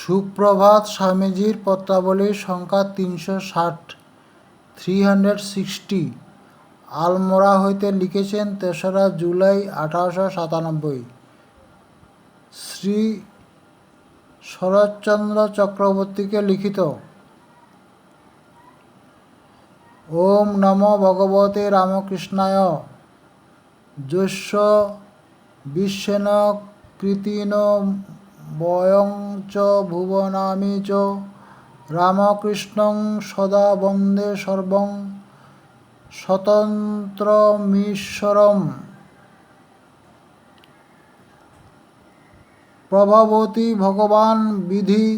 সুপ্রভাত। স্বামীজির পত্রাবলীর সংখ্যা 360, 360। আলমোড়া হইতে লিখেছেন 3রা জুলাই 1897। শ্রী শরৎচন্দ্র চক্রবর্তীকে লিখিত। ওম নমো ভগবতে রামকৃষ্ণায়। যস্য বিশ্বেন কৃতিন বয়ং চ ভুবনামি চ রামকৃষ্ণং সদা বন্দে সর্বং স্বতন্ত্রমীশ্বরম। প্রভবতি ভগবান বিধি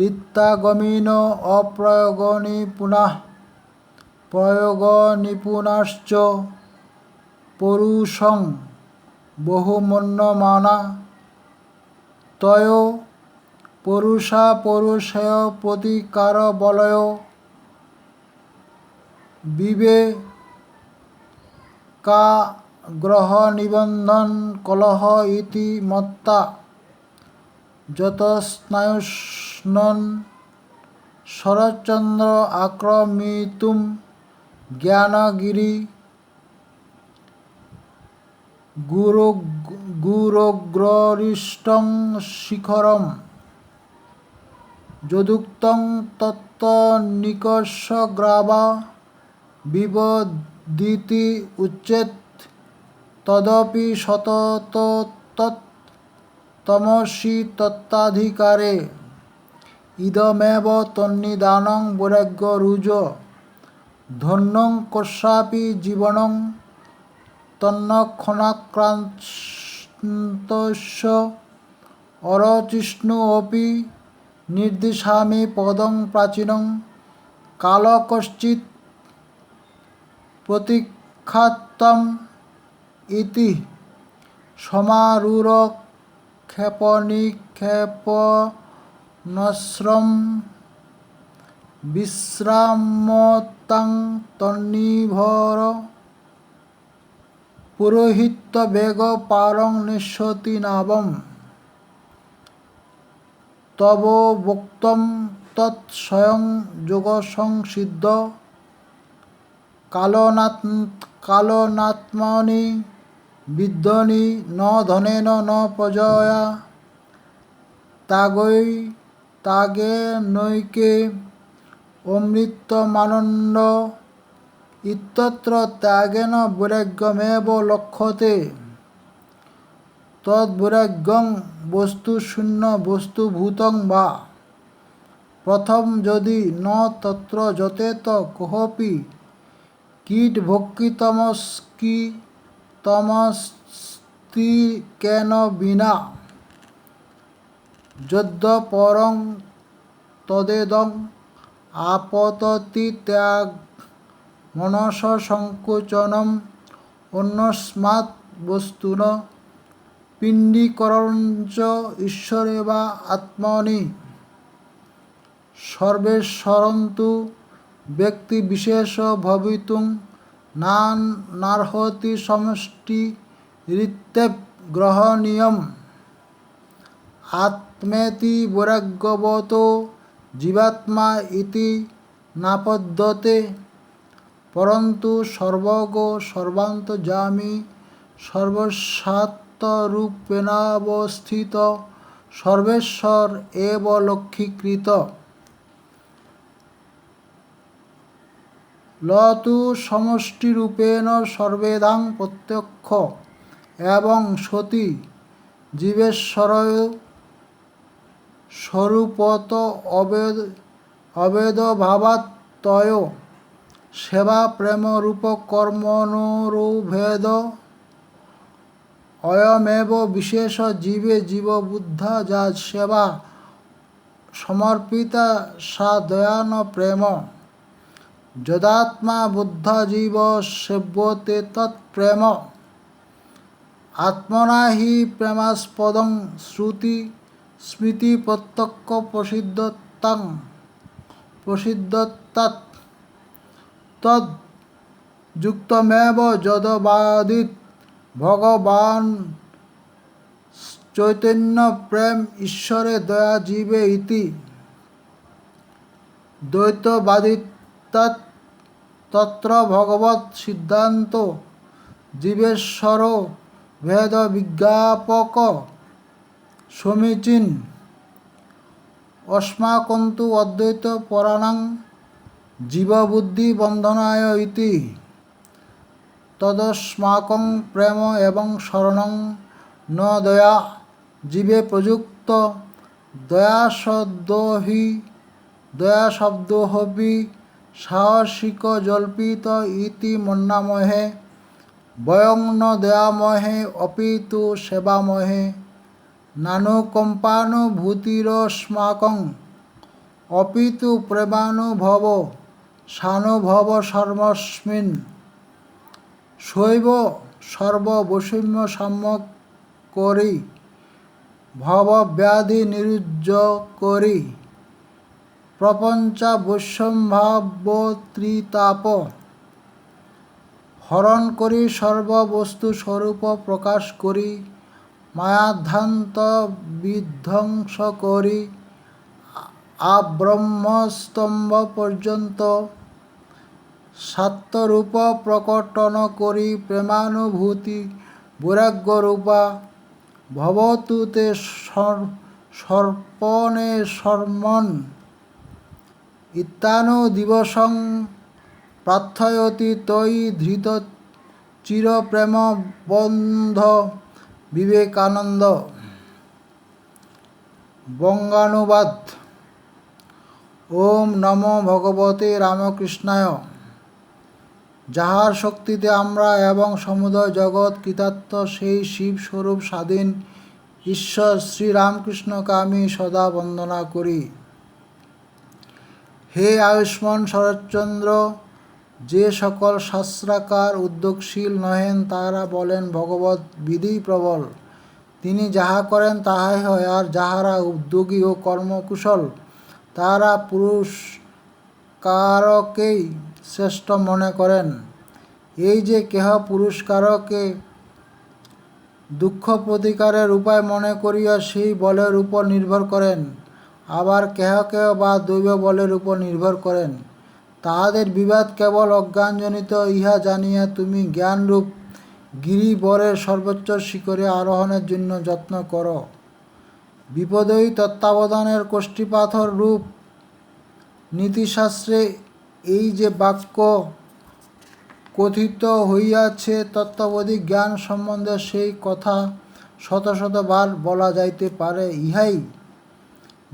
ঋত্যাগমিন অপ্রয়োগ নিপুণাঃ প্রয়োগ নিপুণাশ্চ পৌরুষং বহুমন্যমানা তয় পৌরুষা পৌরুষেয় প্রতিকার বলয় বিবেকাগ্রহ নিবন্ধন কলহ ইতি মত্তা যতস্নায়ুষ্ণন শরৎচন্দ্র আক্রমিতুম জ্ঞানগিরি গুরোগ্ররিষ্টং শিখরম যদুক্তং তত্ত্বনিকর্ষগ্রাবা বিবদিতি উচ্চেত তদপি সতত তমসি তত্ত্বাধিকারে ইদমেব তন্নিদানং বৈরাগ্যরুজ ধন্যং কস্যাপি জীবনং তন্নক্ষণাক্রান্তস্য অরচিষ্ণু অপি নির্দিশামি পদং প্রাচীনং কাল কশ্চিৎ প্রতীক্ষাত্বম ইতি সমারূঢ় ক্ষেপনিক্ষেপণশ্রম বিশ্রাম্যতাং তন্নিভর পুরোহিত্য বেগ পারং নিঃসতি নাবম তব বক্তম তৎ স্বয়ং যোগসংসিদ্ধ কালনাত্মনি বিদ্ধনি ন ধনেন ন প্রজয়া ত্যাগেনৈকে অমৃতমানন্দ ইত্যত্র ত্যাগেন বৈরাগ্যমেব লক্ষ্যতে তদ্বৈরাগ্যং বস্তুশূন্য বস্তুভূতং বা। প্রথম যদি ন তত্র যতেত কোহপি কীট ভক্ষিতমস্কি তমস্তি কেন বিনা যদ্যপরং তদেদং আপততি ত্যাগ মনস সংকোচনম অন্যস্মাৎ বস্তুন পিণ্ডীকরঞ্চ ঈশ্বরে বা আত্মনি সর্বেশ্বরন্তু ব্যক্তিবিশেষ ভবিতুং নার্হতি সমষ্টিরিত্যেব গ্রহণীয়ম আত্মেতি বৈরাগ্যবতো জীবাত্মা ইতি নাপদ্যতে পরন্তু সর্বগ সর্বান্তর্যামী সর্বস্বাত্মরূপেণাবস্থিত সর্বেশ্বর এব লক্ষ্যীকৃত লতু সমষ্টিরূপেণ সর্বেদাং প্রত্যক্ষ এবং সতি জীবেশ্বরয় স্বরূপত অভেদভাবাত্ময় সেবা প্রেমরূপ কর্মণোরভেদ অয়মেব বিশেষ জীবে জীববুদ্ধা যা সেবা সমর্পিতা সা দয়ান প্রেম যদাত্মা বুদ্ধ জীব সেব্যতে তৎপ্রেম আত্মনা হি প্রেমাস্পদং শ্রুতি স্মৃতি প্রত্যক্ষ প্রসিদ্ধতাৎ তদ যুক্তমেব যদবাদিত ভগবান চৈতন্য প্রেম ঈশ্বরে দয়া জীবে ইতি দ্বৈতবাদিত্যাৎ তত্র ভগবৎ সিদ্ধান্ত জীবেশ্বর ভেদ বিজ্ঞাপক সমীচীন অস্মাকন্তু অদ্বৈত পরাণাং জীববুদ্ধি বন্ধনায় ইতি তদস্মাকং প্রেম এবং শরণং ন দয়া জীবে প্রযুক্ত দয়াশব্দোহপি সাহসিক জল্পিত ইতি মন্নামহে বয়ং ন দয়ামহে অপি তু সেবামহে নানুকম্পানুভূতিরস্মাকং অপি তু প্রেমানুভব সানুভব সর্বস্মিন শৈব সর্ববৈষম্য সাম্যক করি ভবব্যাধি নিরুজ্জ করি প্রপঞ্চা বৈষম্ভাবত্রিতাপ হরণ করি সর্ববস্তু স্বরূপ প্রকাশ করি মায়াধ্যান্ত বিধ্বংস করি আব্রহ্মস্তম্ভ পর্যন্ত সাত্তরূপ প্রকটন করি প্রেমানুভূতি বৈরাগ্যরূপা ভবতু তে সর্পণে শর্মণ ইত্যানু দিবসং প্রার্থয়তি তৈ ধৃত চিরপ্রেম বন্ধ বিবেকানন্দ। বঙ্গানুবাদ। ওম নমো ভগবতে রামকৃষ্ণায়। যাহার শক্তিতে আমরা এবং সমুদয় জগৎ কৃতার্থ সেই শিব স্বরূপ স্বাধীন ঈশ্বর শ্রীরামকৃষ্ণকে আমি সদা বন্দনা করি। হে আয়ুষ্মান শরৎচন্দ্র, যে সকল শাস্ত্রাকার উদ্যোগশীল নহেন তাহারা বলেন ভগবৎ বিধি প্রবল। তিনি যাহা করেন তাহাই হয়, আর যাহারা উদ্যোগী ও কর্মকুশল তাহারা পুরস্কারকেই শ্রেষ্ঠ মনে করেন। এই যে কেহ পুরস্কারকে দুঃখ প্রতিকারের উপায় মনে করিয়া সেই বলের উপর নির্ভর করেন, আবার কেহ কেহ বা দৈব বলের উপর নির্ভর করেন, তাহাদের বিবাদ কেবল অজ্ঞানজনিত। ইহা জানিয়া তুমি জ্ঞানরূপ গিরিবরের সর্বোচ্চ শিখরে আরোহণের জন্য যত্ন কর। বিপদই তত্ত্বাবধানের কোষ্ঠীপাথর রূপ নীতিশাস্ত্রে এই যে বাক্য কথিত হইয়াছে তত্ত্ববোধি জ্ঞান সম্বন্ধে সেই কথা শত শতবার বলা যাইতে পারে। ইহাই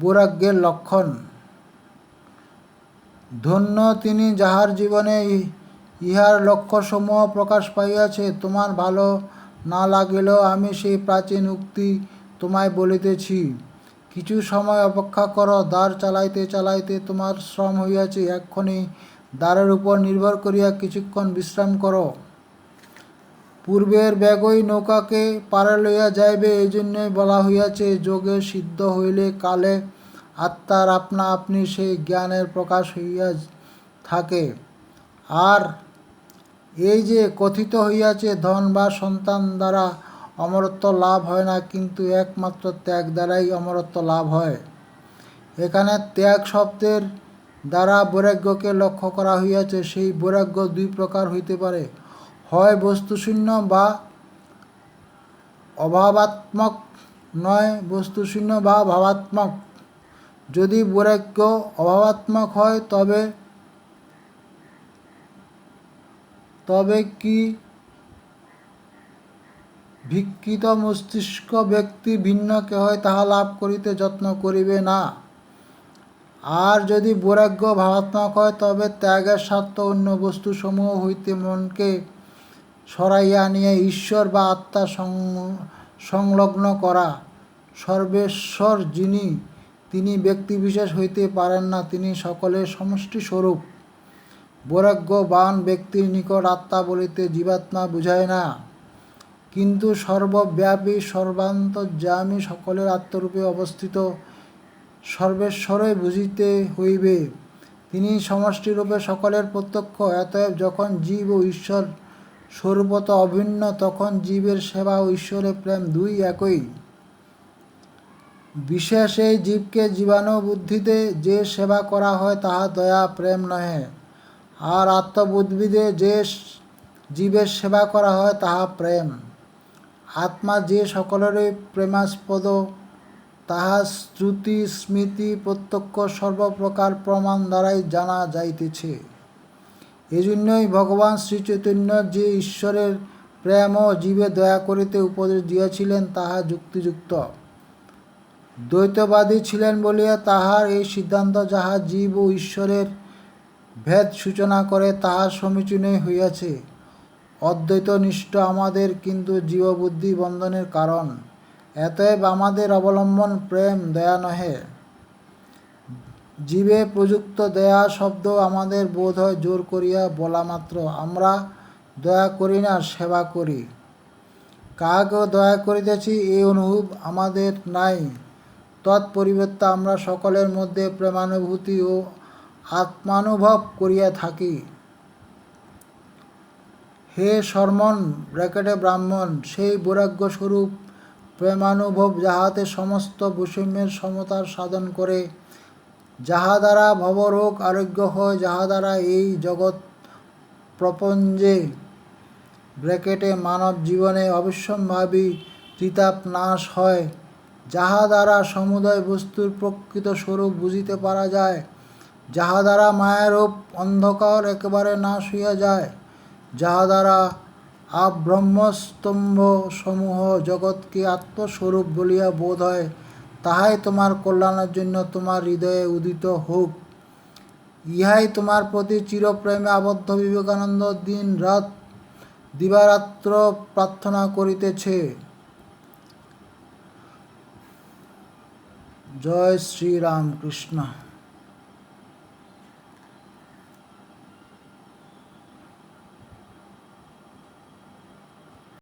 বৈরাগ্যের লক্ষণ। ধন্য তিনি যাহার জীবনে ইহার লক্ষ্যসমূহ প্রকাশ পাইয়াছে। তোমার ভালো না লাগিলেও আমি সেই প্রাচীন উক্তি তোমায় বলিতেছি। কিছু সময় অপেক্ষা কর, দ্বার চালাইতে চালাইতে তোমার শ্রম হইয়াছে, এক্ষণে দ্বারের উপর নির্ভর করিয়া কিছুক্ষণ বিশ্রাম কর। পূর্বের বেগই নৌকাকে পারে লইয়া যাইবে, এই জন্যই বলা হইয়াছে যোগে সিদ্ধ হইলে কালে আত্মার আপনা আপনি সেই জ্ঞানের প্রকাশ হইয়া থাকে। আর এই যে কথিত হইয়াছে ধন বা সন্তান দ্বারা অমরত্ব লাভ হয় না, কিন্তু একমাত্র ত্যাগ দ্বারাই অমরত্ব লাভ হয়। এখানে ত্যাগ শব্দের দ্বারা বৈরাগ্যকে লক্ষ্য করা হইয়াছে। সেই বৈরাগ্য দুই প্রকার হইতে পারে, হয় বস্তুশূন্য বা অভাবাত্মক, নয় বস্তুশূন্য বা ভাবাত্মক। যদি বৈরাগ্য অভাবাত্মক হয় তবে কি ভিক্ষিত মস্তিষ্ক ব্যক্তি ভিন্ন কেহই তাহা লাভ করিতে যত্ন করিবে না। আর যদি বৈরাগ্য ভাবাত্মক হয় তবে ত্যাগের স্বার্থ অন্য বস্তুসমূহ হইতে মনকে সরাইয়া নিয়ে ঈশ্বর বা আত্মা সংলগ্ন করা। সর্বেশ্বর যিনি, তিনি ব্যক্তিবিশেষ হইতে পারেন না, তিনি সকলের সমষ্টি স্বরূপ। বৈরাগ্যবান ব্যক্তির নিকট আত্মা বলিতে জীবাত্মা বুঝায় না, কিন্তু সর্বব্যাপী সর্বান্তর্যামী সকলের আত্মরূপে অবস্থিত সর্বেশ্বরই বুঝিতে হইবে। তিনি সমষ্টিরূপে সকলের প্রত্যক্ষ। অতএব যখন জীব ও ঈশ্বর স্বরূপত অভিন্ন, তখন জীবের সেবা ও ঈশ্বরের প্রেম দুই একই। বিশেষ এই জীবকে জীবাণু বুদ্ধিতে যে সেবা করা হয় তাহা দয়া প্রেম নহে, আর আত্মবুদ্ধিতে যে জীবের সেবা করা হয় তাহা প্রেম। আত্মা যে সকলেরই প্রেমাস্পদ, তাহা শ্রুতি স্মৃতি প্রত্যক্ষ সর্বপ্রকার প্রমাণ দ্বারাই জানা যাইতেছে। এজন্যই ভগবান শ্রীচৈতন্য যে ঈশ্বরের প্রেম ও জীবে দয়া করিতে উপদেশ দিয়েছিলেন তাহা যুক্তিযুক্ত। দ্বৈতবাদী ছিলেন বলিয়া তাহার এই সিদ্ধান্ত যাহা জীব ও ঈশ্বরের ভেদ সূচনা করে তাহা সমীচীনই হইয়াছে। অদ্বৈতনিষ্ঠ আমাদের কিন্তু জীববুদ্ধি বন্ধনের কারণ। এতএব আমাদের অবলম্বন প্রেম, দয়া নহে। জীবে প্রযুক্ত দয়া শব্দ আমাদের বোধ হয় জোর করিয়া বলা মাত্র। আমরা দয়া করি না, সেবা করি। কাহাকেও দয়া করিতেছি এই অনুভব আমাদের নাই। তৎপরিবর্তে আমরা সকলের মধ্যে প্রেমানুভূতি ও আত্মানুভব করিয়া থাকি। হে শর্মণ ব্রাহ্মণ, সেই বৈরাগ্যস্বরূপ প্রেমানুভব যাহাতে সমস্ত বৈষম্যের সমতার সাধন করে, যাহা দ্বারা ভবরোগ আরোগ্য হয়, যাহা দ্বারা এই জগৎ প্রপঞ্চে মানব জীবনে অবশ্যম্ভাবী ত্রিতাপ নাশ হয়, যাহা দ্বারা সমুদয় বস্তুর প্রকৃত স্বরূপ বুঝিতে পারা যায়, যাহা দ্বারা মায়ারূপ অন্ধকার একেবারে নাশ হইয়া যায়, যাহা দ্বারা আব্রহ্মস্তম্ভ সমূহ জগৎকে আত্মস্বরূপ বলিয়া বোধ হয়, তাহাই তোমার কল্যাণের জন্য তোমার হৃদয়ে উদিত হোক। ইহাই তোমার প্রতি চিরপ্রেমে আবদ্ধ বিবেকানন্দ দিন রাত দিবারাত্র প্রার্থনা করিতেছে। জয় শ্রী রামকৃষ্ণ।